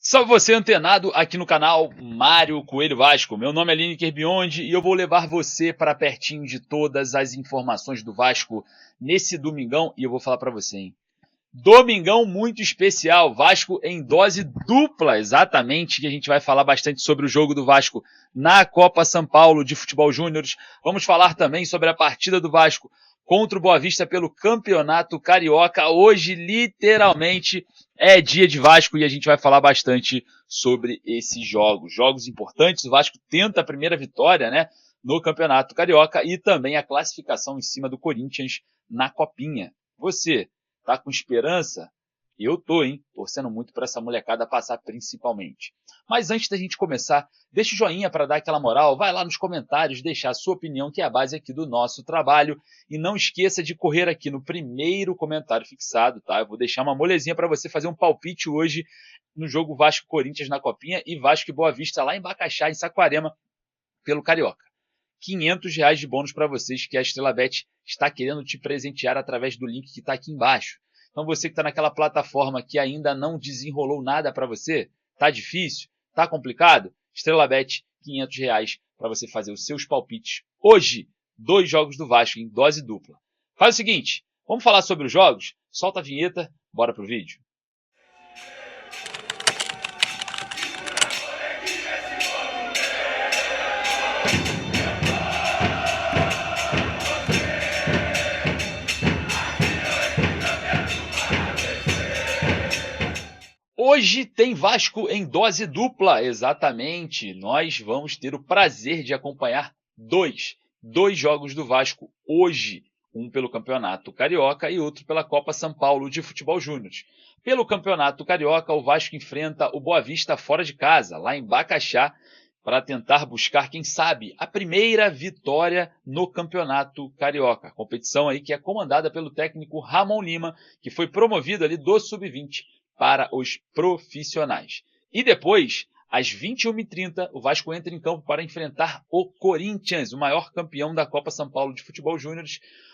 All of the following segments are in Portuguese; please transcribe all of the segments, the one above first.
Salve você antenado aqui no canal Mário Coelho Vasco. Meu nome é Lineker Biondi e eu vou levar você para pertinho de todas as informações do Vasco nesse domingão. E eu vou falar para você, hein? Domingão muito especial, Vasco em dose dupla, exatamente, que a gente vai falar bastante sobre o jogo do Vasco na Copa São Paulo de Futebol Júnior. Vamos falar também sobre a partida do Vasco contra o Boa Vista pelo Campeonato Carioca. Hoje, literalmente, é dia de Vasco e a gente vai falar bastante sobre esses jogos. Jogos importantes, o Vasco tenta a primeira vitória, né, no Campeonato Carioca e também a classificação em cima do Corinthians na Copinha. Você tá com esperança? Eu tô, hein? Torcendo muito para essa molecada passar principalmente. Mas antes da gente começar, deixa o joinha para dar aquela moral, vai lá nos comentários deixar a sua opinião, que é a base aqui do nosso trabalho. E não esqueça de correr aqui no primeiro comentário fixado, tá? Eu vou deixar uma molezinha para você fazer um palpite hoje no jogo Vasco-Corinthians na Copinha e Vasco e Boa Vista lá em Bacaxá, em Saquarema, pelo Carioca. R$ 500 de bônus para vocês que a Estrela Bet está querendo te presentear através do link que está aqui embaixo. Então você que está naquela plataforma que ainda não desenrolou nada para você, tá difícil, tá complicado? Estrela Bet, R$ 500 para você fazer os seus palpites. Hoje, 2 jogos do Vasco em dose dupla. Faz o seguinte, vamos falar sobre os jogos? Solta a vinheta, bora pro vídeo. Hoje tem Vasco em dose dupla, exatamente. Nós vamos ter o prazer de acompanhar dois jogos do Vasco hoje. Um pelo Campeonato Carioca e outro pela Copa São Paulo de Futebol Júnior. Pelo Campeonato Carioca, o Vasco enfrenta o Boa Vista fora de casa, lá em Bacaxá, para tentar buscar, quem sabe, a primeira vitória no Campeonato Carioca. Competição aí que é comandada pelo técnico Ramon Lima, que foi promovido ali do Sub-20 para os profissionais. E depois, às 21h30, o Vasco entra em campo para enfrentar o Corinthians, o maior campeão da Copa São Paulo de Futebol Júnior.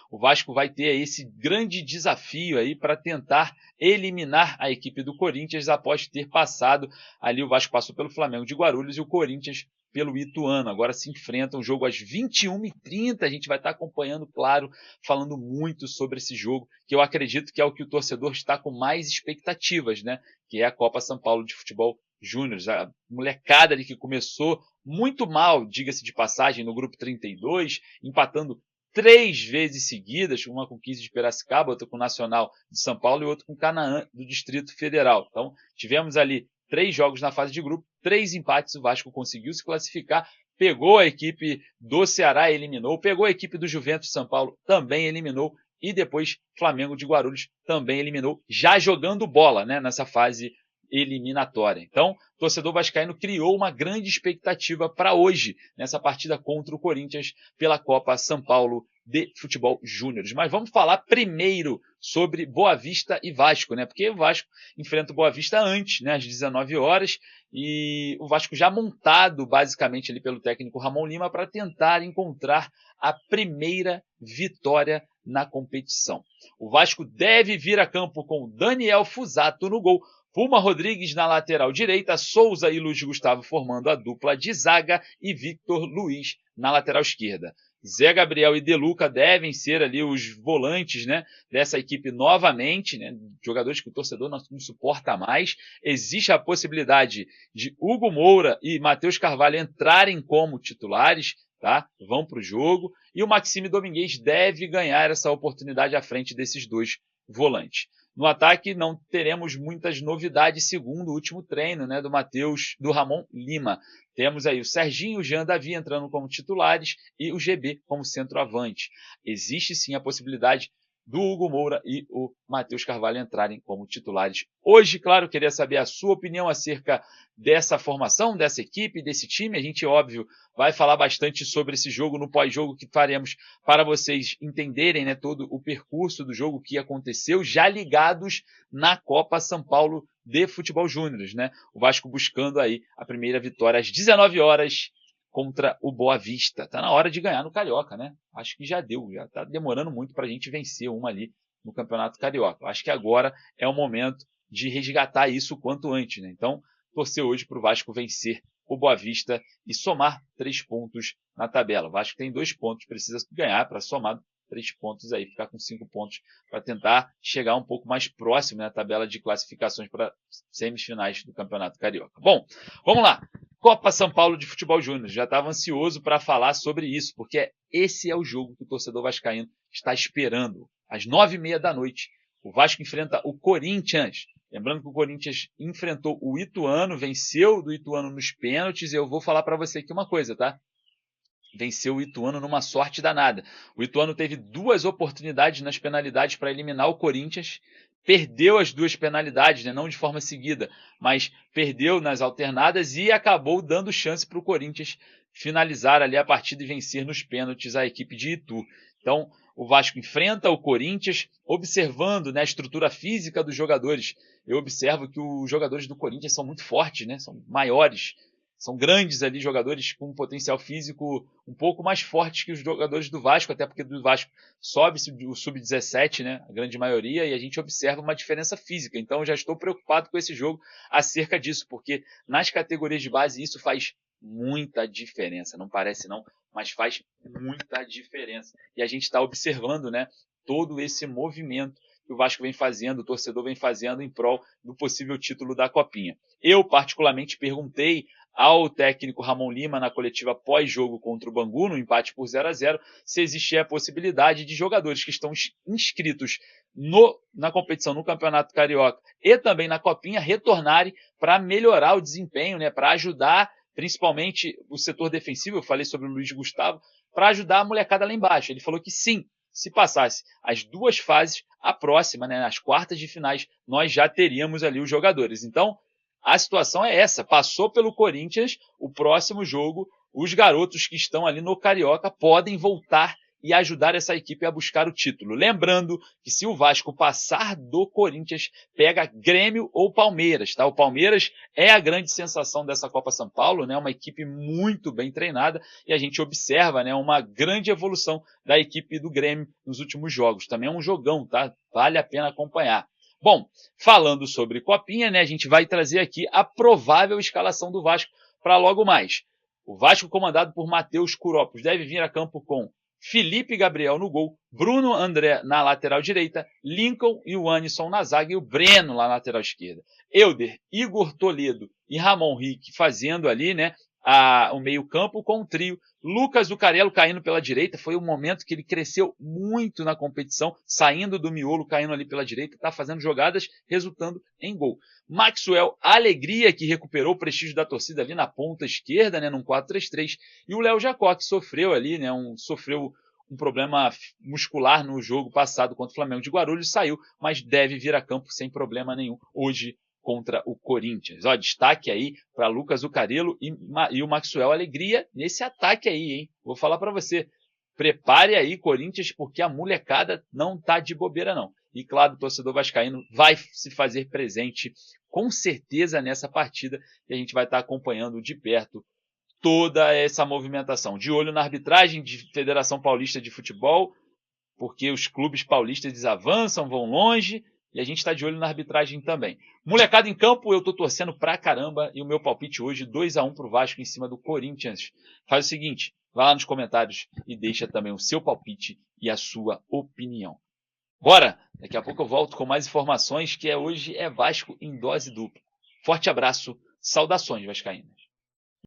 O Vasco vai ter esse grande desafio aí para tentar eliminar a equipe do Corinthians após ter passado ali. O Vasco passou pelo Flamengo de Guarulhos e o Corinthians pelo Ituano. Agora se enfrentam, um jogo às 21h30, a gente vai estar acompanhando, claro, falando muito sobre esse jogo, que eu acredito que é o que o torcedor está com mais expectativas, né? Que é a Copa São Paulo de Futebol Júnior. A molecada ali que começou muito mal, diga-se de passagem, no grupo 32, empatando 3 vezes seguidas, uma com 15 de Piracicaba, outra com o Nacional de São Paulo e outra com o Canaã do Distrito Federal. Então, tivemos ali 3 jogos na fase de grupo, 3 empates, o Vasco conseguiu se classificar, pegou a equipe do Ceará, eliminou, pegou a equipe do Juventus de São Paulo, também eliminou, e depois Flamengo de Guarulhos também eliminou, já jogando bola, né, nessa fase eliminatória. Então, o torcedor vascaíno criou uma grande expectativa para hoje, nessa partida contra o Corinthians pela Copa São Paulo de Futebol Júnior. Mas vamos falar primeiro sobre Boa Vista e Vasco, né? Porque o Vasco enfrenta o Boa Vista antes, né, às 19 horas, e o Vasco já montado basicamente ali pelo técnico Ramon Lima para tentar encontrar a primeira vitória na competição. O Vasco deve vir a campo com Daniel Fusato no gol, Puma Rodrigues na lateral direita, Souza e Luiz Gustavo formando a dupla de zaga e Victor Luiz na lateral esquerda. Zé Gabriel e Deluca devem ser ali os volantes, né, dessa equipe novamente, né, jogadores que o torcedor não suporta mais. Existe a possibilidade de Hugo Moura e Matheus Carvalho entrarem como titulares, tá? Vão para o jogo. E o Maxime Domingues deve ganhar essa oportunidade à frente desses dois volantes. No ataque não teremos muitas novidades segundo o último treino, né, do Ramon Lima. Temos aí o Serginho e o Jean Davi entrando como titulares e o GB como centroavante. Existe sim a possibilidade do Hugo Moura e o Matheus Carvalho entrarem como titulares. Hoje, claro, queria saber a sua opinião acerca dessa formação, dessa equipe, desse time. A gente, óbvio, vai falar bastante sobre esse jogo no pós-jogo que faremos para vocês entenderem, né, todo o percurso do jogo que aconteceu, já ligados na Copa São Paulo de Futebol Júnior, né? O Vasco buscando aí a primeira vitória às 19 horas contra o Boa Vista. Tá na hora de ganhar no Carioca, né? Acho que já deu, já tá demorando muito pra gente vencer uma ali no Campeonato Carioca. Acho que agora é o momento de resgatar isso o quanto antes, né? Então, torcer hoje para o Vasco vencer o Boa Vista e somar 3 pontos na tabela. O Vasco tem 2 pontos, precisa ganhar para somar 3 pontos aí, ficar com 5 pontos para tentar chegar um pouco mais próximo na tabela de classificações para semifinais do Campeonato Carioca. Bom, vamos lá. Copa São Paulo de Futebol Júnior. Já estava ansioso para falar sobre isso, porque esse é o jogo que o torcedor vascaíno está esperando. Às 9h30 da noite, o Vasco enfrenta o Corinthians. Lembrando que o Corinthians enfrentou o Ituano, venceu do Ituano nos pênaltis, e eu vou falar para você aqui uma coisa, tá? Venceu o Ituano numa sorte danada. O Ituano teve 2 oportunidades nas penalidades para eliminar o Corinthians, perdeu as 2 penalidades, né? Não de forma seguida, mas perdeu nas alternadas e acabou dando chance para o Corinthians finalizar ali a partida e vencer nos pênaltis a equipe de Itu. Então, o Vasco enfrenta o Corinthians, observando, né, a estrutura física dos jogadores. Eu observo que os jogadores do Corinthians são muito fortes, né, são maiores, são grandes ali, jogadores com um potencial físico um pouco mais fortes que os jogadores do Vasco, até porque do Vasco sobe o sub-17, né, a grande maioria, e a gente observa uma diferença física. Então, eu já estou preocupado com esse jogo acerca disso, porque nas categorias de base isso faz muita diferença. Não parece não, mas faz muita diferença. E a gente está observando, né, todo esse movimento que o Vasco vem fazendo, o torcedor vem fazendo em prol do possível título da Copinha. Eu, particularmente, perguntei ao técnico Ramon Lima na coletiva pós-jogo contra o Bangu, no empate por 0-0, se existia a possibilidade de jogadores que estão inscritos na competição, no Campeonato Carioca e também na Copinha, retornarem para melhorar o desempenho, né, para ajudar principalmente o setor defensivo. Eu falei sobre o Luiz Gustavo, para ajudar a molecada lá embaixo. Ele falou que sim, se passasse as 2 fases, a próxima, né, nas quartas de finais, nós já teríamos ali os jogadores. Então, a situação é essa. Passou pelo Corinthians, o próximo jogo, os garotos que estão ali no Carioca podem voltar e ajudar essa equipe a buscar o título. Lembrando que se o Vasco passar do Corinthians, pega Grêmio ou Palmeiras, tá? O Palmeiras é a grande sensação dessa Copa São Paulo, né? Uma equipe muito bem treinada, e a gente observa, né, uma grande evolução da equipe do Grêmio nos últimos jogos. Também é um jogão, tá? Vale a pena acompanhar. Bom, falando sobre Copinha, né, a gente vai trazer aqui a provável escalação do Vasco para logo mais. O Vasco, comandado por Matheus Curopos, deve vir a campo com Felipe Gabriel no gol, Bruno André na lateral direita, Lincoln e o Anisson na zaga e o Breno lá na lateral esquerda. Euder, Igor Toledo e Ramon Rick fazendo ali, né, o meio-campo com o trio. Lucas Zucarello caindo pela direita, foi um momento que ele cresceu muito na competição, saindo do miolo, caindo ali pela direita, está fazendo jogadas, resultando em gol. Maxwell Alegria, que recuperou o prestígio da torcida ali na ponta esquerda, né, num 4-3-3, e o Léo Jacó, que sofreu ali, né, sofreu um problema muscular no jogo passado contra o Flamengo de Guarulhos, saiu, mas deve vir a campo sem problema nenhum hoje contra o Corinthians. Ó, destaque aí para Lucas Zucarello e o Maxwell Alegria nesse ataque aí, hein? Vou falar para você. Prepare aí, Corinthians, porque a molecada não tá de bobeira, não. E claro, o torcedor vascaíno vai se fazer presente com certeza nessa partida, e a gente vai estar acompanhando de perto toda essa movimentação. De olho na arbitragem de Federação Paulista de Futebol, porque os clubes paulistas avançam, vão longe, e a gente está de olho na arbitragem também. Molecada em campo, eu tô torcendo pra caramba, e o meu palpite hoje, 2-1 pro Vasco em cima do Corinthians. Faz o seguinte, vai lá nos comentários e deixa também o seu palpite e a sua opinião. Bora! Daqui a pouco eu volto com mais informações, que hoje é Vasco em dose dupla. Forte abraço, saudações vascaínas.